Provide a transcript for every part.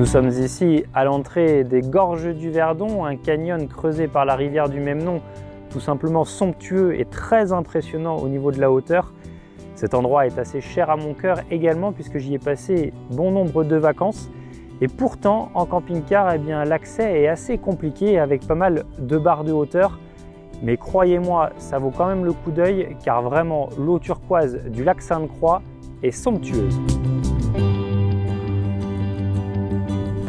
sommes ici à l'entrée des Gorges du Verdon, un canyon creusé par la rivière du même nom, tout simplement somptueux et très impressionnant au niveau de la hauteur. Cet endroit est assez cher à mon cœur également puisque j'y ai passé bon nombre de vacances. Et pourtant, en camping-car, eh bien, l'accès est assez compliqué avec pas mal de barres de hauteur. Mais croyez-moi, ça vaut quand même le coup d'œil car vraiment l'eau turquoise du lac Sainte-Croix est somptueuse.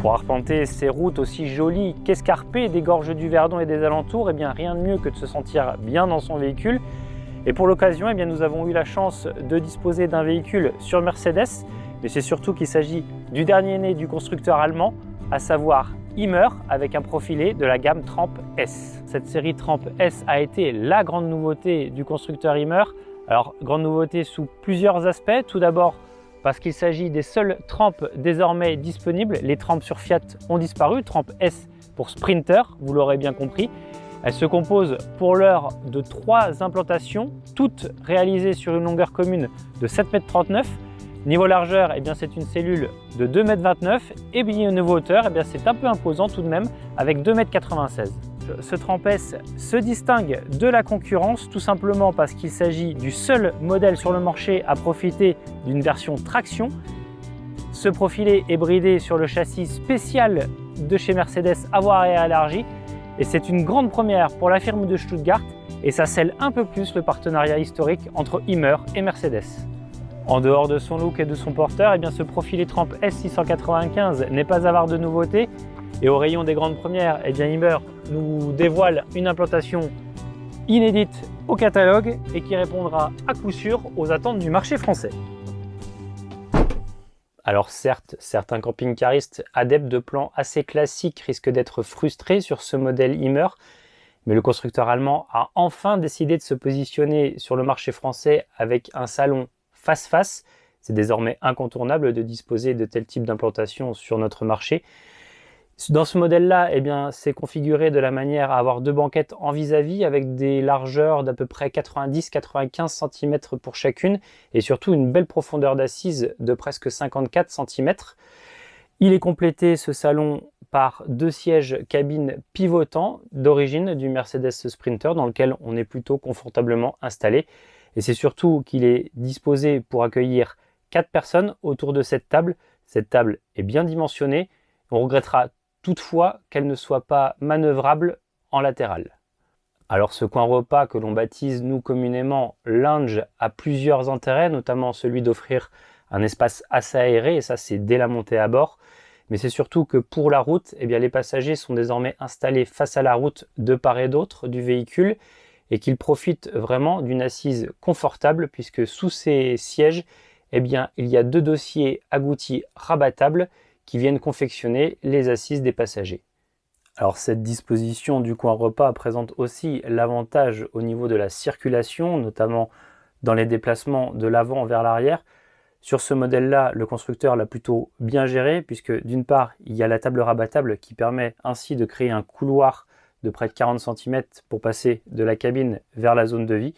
Pour arpenter ces routes aussi jolies qu'escarpées des Gorges du Verdon et des alentours, eh bien, rien de mieux que de se sentir bien dans son véhicule. Et pour l'occasion, eh bien, nous avons eu la chance de disposer d'un véhicule sur Mercedes, mais c'est surtout qu'il s'agit du dernier né du constructeur allemand, à savoir Hymer, avec un profilé de la gamme Tramp S. Cette série Tramp S a été la grande nouveauté du constructeur Hymer. Alors, grande nouveauté sous plusieurs aspects. Tout d'abord, parce qu'il s'agit des seuls Tramp désormais disponibles. Les Tramp sur Fiat ont disparu, Tramp S pour Sprinter, vous l'aurez bien compris. Elle se compose pour l'heure de 3 implantations, toutes réalisées sur une longueur commune de 7,39 m. Niveau largeur, eh bien, c'est une cellule de 2,29 m et bien niveau hauteur, eh bien, c'est un peu imposant tout de même avec 2,96 m. Ce Tramp S se distingue de la concurrence tout simplement parce qu'il s'agit du seul modèle sur le marché à profiter d'une version traction. Ce profilé est bridé sur le châssis spécial de chez Mercedes à voie élargie et c'est une grande première pour la firme de Stuttgart et ça scelle un peu plus le partenariat historique entre Hymer et Mercedes. En dehors de son look et de son porteur, eh bien, ce profilé Tramp S695 n'est pas avare de nouveautés. Et au rayon des grandes premières, eh bien, Hymer nous dévoile une implantation inédite au catalogue et qui répondra à coup sûr aux attentes du marché français. Alors certes, certains camping-caristes adeptes de plans assez classiques risquent d'être frustrés sur ce modèle Hymer, mais le constructeur allemand a enfin décidé de se positionner sur le marché français avec un salon face-face. C'est désormais incontournable de disposer de tel type d'implantation sur notre marché. Dans ce modèle-là, eh bien, c'est configuré de la manière à avoir 2 banquettes en vis-à-vis avec des largeurs d'à peu près 90-95 cm pour chacune et surtout une belle profondeur d'assise de presque 54 cm. Il est complété, ce salon, par 2 sièges cabines pivotants d'origine du Mercedes Sprinter dans lequel on est plutôt confortablement installé. Et c'est surtout qu'il est disposé pour accueillir 4 personnes autour de cette table. Cette table est bien dimensionnée. On regrettera toutefois qu'elle ne soit pas manœuvrable en latéral. Alors ce coin repas que l'on baptise nous communément lounge a plusieurs intérêts, notamment celui d'offrir un espace assez aéré, et ça c'est dès la montée à bord. Mais c'est surtout que pour la route, eh bien, les passagers sont désormais installés face à la route de part et d'autre du véhicule et qu'ils profitent vraiment d'une assise confortable puisque sous ces sièges, eh bien, il y a 2 dossiers agoutis rabattables qui viennent confectionner les assises des passagers. Alors cette disposition du coin repas présente aussi l'avantage au niveau de la circulation, notamment dans les déplacements de l'avant vers l'arrière. Sur ce modèle-là, le constructeur l'a plutôt bien géré puisque d'une part, il y a la table rabattable qui permet ainsi de créer un couloir de près de 40 cm pour passer de la cabine vers la zone de vie.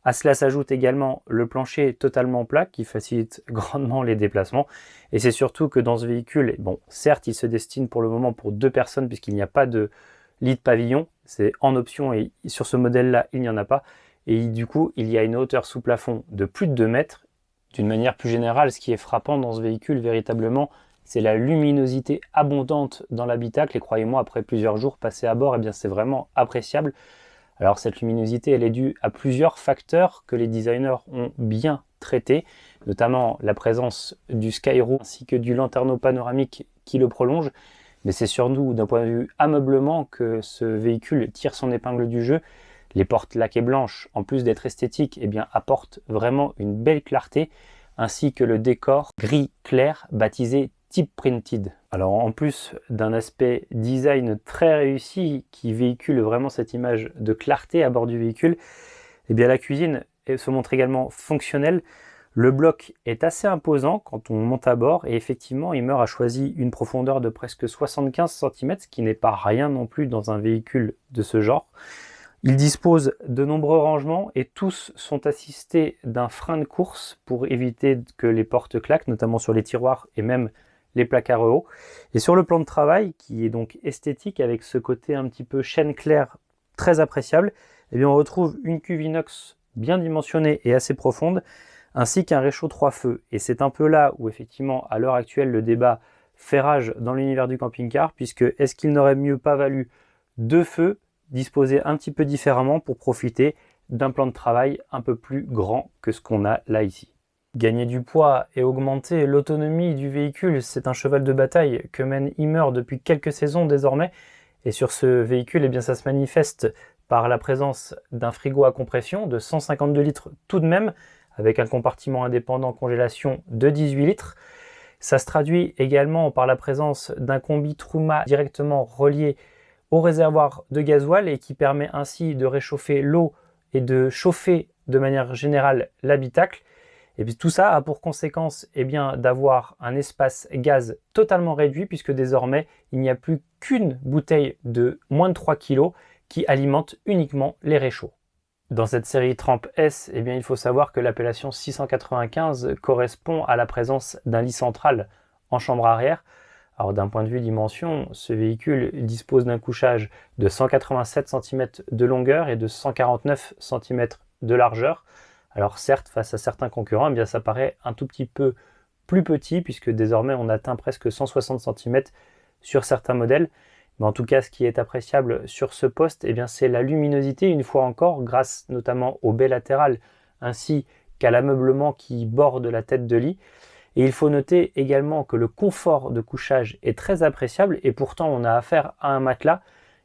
À cela s'ajoute également le plancher totalement plat qui facilite grandement les déplacements. Et c'est surtout que dans ce véhicule, bon, certes, il se destine pour le moment pour 2 personnes puisqu'il n'y a pas de lit de pavillon. C'est en option et sur ce modèle-là, il n'y en a pas. Et du coup, il y a une hauteur sous plafond de plus de 2 mètres. D'une manière plus générale, ce qui est frappant dans ce véhicule, véritablement, c'est la luminosité abondante dans l'habitacle. Et croyez-moi, après plusieurs jours passés à bord, eh bien, c'est vraiment appréciable. Alors cette luminosité, elle est due à plusieurs facteurs que les designers ont bien traités, notamment la présence du Skyroof ainsi que du lanterneau panoramique qui le prolonge. Mais c'est surtout d'un point de vue ameublement que ce véhicule tire son épingle du jeu. Les portes laquées blanches, en plus d'être esthétiques, eh bien, apportent vraiment une belle clarté, ainsi que le décor gris clair baptisé Type Printed. Alors en plus d'un aspect design très réussi qui véhicule vraiment cette image de clarté à bord du véhicule, eh bien la cuisine se montre également fonctionnelle. Le bloc est assez imposant quand on monte à bord et effectivement Hymer a choisi une profondeur de presque 75 cm, ce qui n'est pas rien non plus dans un véhicule de ce genre. Il dispose de nombreux rangements et tous sont assistés d'un frein de course pour éviter que les portes claquent, notamment sur les tiroirs et même les placards hauts. Et sur le plan de travail, qui est donc esthétique avec ce côté un petit peu chêne clair très appréciable, eh bien on retrouve une cuve inox bien dimensionnée et assez profonde, ainsi qu'un réchaud 3 feux. Et c'est un peu là où effectivement à l'heure actuelle le débat fait rage dans l'univers du camping-car, puisque est-ce qu'il n'aurait mieux pas valu 2 feux disposés un petit peu différemment pour profiter d'un plan de travail un peu plus grand que ce qu'on a là ici. Gagner du poids et augmenter l'autonomie du véhicule, c'est un cheval de bataille que mène Hymer depuis quelques saisons désormais. Et sur ce véhicule, eh bien, ça se manifeste par la présence d'un frigo à compression de 152 litres tout de même, avec un compartiment indépendant congélation de 18 litres. Ça se traduit également par la présence d'un combi Truma directement relié au réservoir de gasoil et qui permet ainsi de réchauffer l'eau et de chauffer de manière générale l'habitacle. Et puis tout ça a pour conséquence d'avoir un espace gaz totalement réduit, puisque désormais il n'y a plus qu'une bouteille de moins de 3 kg qui alimente uniquement les réchauds. Dans cette série Tramp S, il faut savoir que l'appellation 695 correspond à la présence d'un lit central en chambre arrière. Alors d'un point de vue dimension, ce véhicule dispose d'un couchage de 187 cm de longueur et de 149 cm de largeur. Alors certes, face à certains concurrents, ça paraît un tout petit peu plus petit, puisque désormais on atteint presque 160 cm sur certains modèles. Mais en tout cas, ce qui est appréciable sur ce poste, c'est la luminosité, une fois encore, grâce notamment au baie latéral, ainsi qu'à l'ameublement qui borde la tête de lit. Et il faut noter également que le confort de couchage est très appréciable, et pourtant on a affaire à un matelas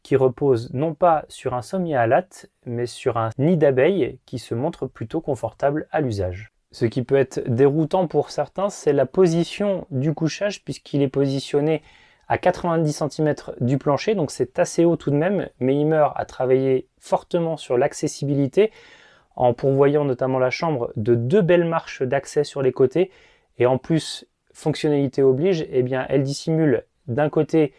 qui repose non pas sur un sommier à lattes, mais sur un nid d'abeilles qui se montre plutôt confortable à l'usage. Ce qui peut être déroutant pour certains, c'est la position du couchage, puisqu'il est positionné à 90 cm du plancher, donc c'est assez haut tout de même, mais Hymer a travaillé fortement sur l'accessibilité en pourvoyant notamment la chambre de 2 belles marches d'accès sur les côtés, et en plus, fonctionnalité oblige, elle dissimule d'un côté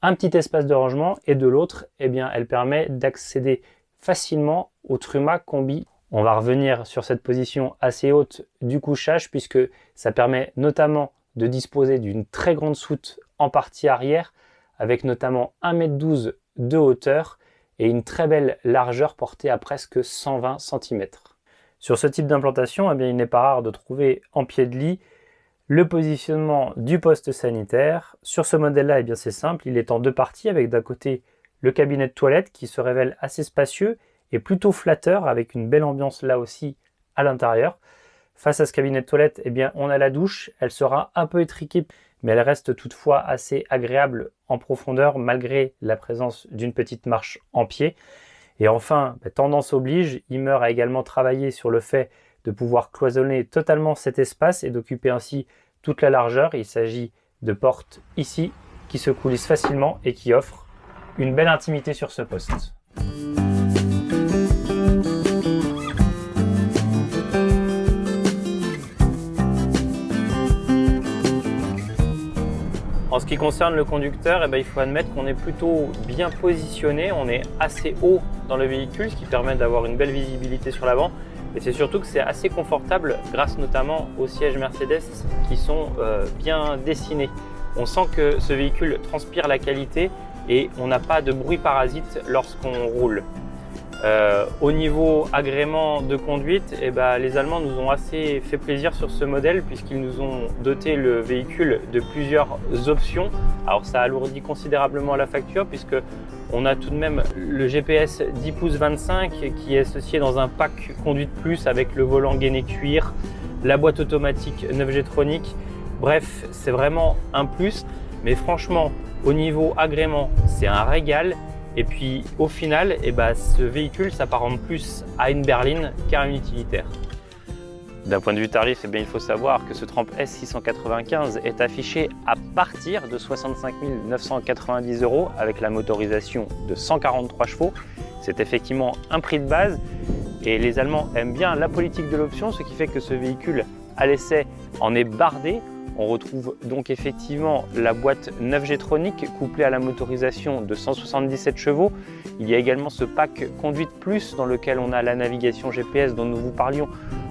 un petit espace de rangement et de l'autre, elle permet d'accéder facilement au Truma Combi. On va revenir sur cette position assez haute du couchage, puisque ça permet notamment de disposer d'une très grande soute en partie arrière, avec notamment 1,12 m de hauteur et une très belle largeur portée à presque 120 cm. Sur ce type d'implantation, il n'est pas rare de trouver en pied de lit le positionnement du poste sanitaire. Sur ce modèle-là, c'est simple, il est en 2 parties, avec d'un côté le cabinet de toilette qui se révèle assez spacieux et plutôt flatteur, avec une belle ambiance là aussi à l'intérieur. Face à ce cabinet de toilette, on a la douche, elle sera un peu étriquée, mais elle reste toutefois assez agréable en profondeur malgré la présence d'une petite marche en pied. Et enfin, tendance oblige, Hymer a également travaillé sur le fait de pouvoir cloisonner totalement cet espace et d'occuper ainsi toute la largeur. Il s'agit de portes ici qui se coulissent facilement et qui offrent une belle intimité sur ce poste. En ce qui concerne le conducteur, il faut admettre qu'on est plutôt bien positionné, on est assez haut dans le véhicule, ce qui permet d'avoir une belle visibilité sur l'avant. Et c'est surtout que c'est assez confortable grâce notamment aux sièges Mercedes qui sont bien dessinés. On sent que ce véhicule transpire la qualité et on n'a pas de bruit parasite lorsqu'on roule. Au niveau agrément de conduite, les Allemands nous ont assez fait plaisir sur ce modèle, puisqu'ils nous ont doté le véhicule de plusieurs options. Alors ça alourdit considérablement la facture, puisque on a tout de même le GPS 10 pouces 25 qui est associé dans un pack Conduite Plus avec le volant gainé cuir, la boîte automatique 9G Tronic. Bref, c'est vraiment un plus, mais franchement au niveau agrément c'est un régal. Et puis au final, ce véhicule s'apparente plus à une berline qu'à un utilitaire. D'un point de vue tarif, il faut savoir que ce Tramp S695 est affiché à partir de 65 990 € avec la motorisation de 143 chevaux. C'est effectivement un prix de base et les Allemands aiment bien la politique de l'option, ce qui fait que ce véhicule à l'essai en est bardé. On retrouve donc effectivement la boîte 9G Tronic couplée à la motorisation de 177 chevaux. Il y a également ce pack Conduite Plus dans lequel on a la navigation GPS dont nous vous parlions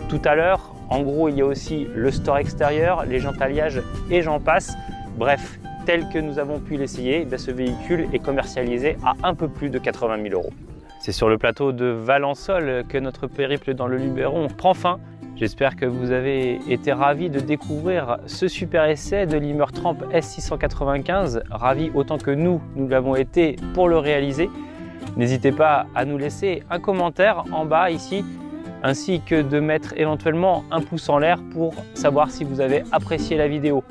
tout à l'heure. En gros, il y a aussi le store extérieur, les jantes alliages et j'en passe. Bref, tel que nous avons pu l'essayer, ce véhicule est commercialisé à un peu plus de 80 000 €. C'est sur le plateau de Valençol que notre périple dans le Luberon prend fin. J'espère que vous avez été ravis de découvrir ce super essai de l'Himmer Tramp S695, ravis autant que nous l'avons été pour le réaliser. N'hésitez pas à nous laisser un commentaire en bas ici, ainsi que de mettre éventuellement un pouce en l'air pour savoir si vous avez apprécié la vidéo.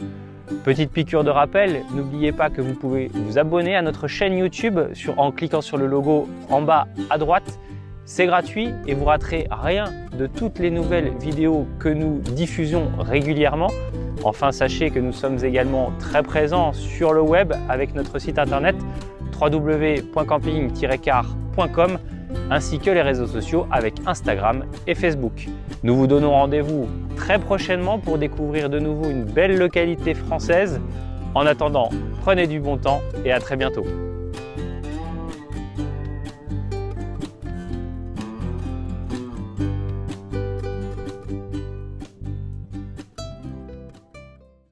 Petite piqûre de rappel, n'oubliez pas que vous pouvez vous abonner à notre chaîne YouTube en cliquant sur le logo en bas à droite. C'est gratuit et vous raterez rien de toutes les nouvelles vidéos que nous diffusons régulièrement. Enfin, sachez que nous sommes également très présents sur le web avec notre site internet www.camping-car.com ainsi que les réseaux sociaux avec Instagram et Facebook. Nous vous donnons rendez-vous très prochainement pour découvrir de nouveau une belle localité française. En attendant, prenez du bon temps et à très bientôt.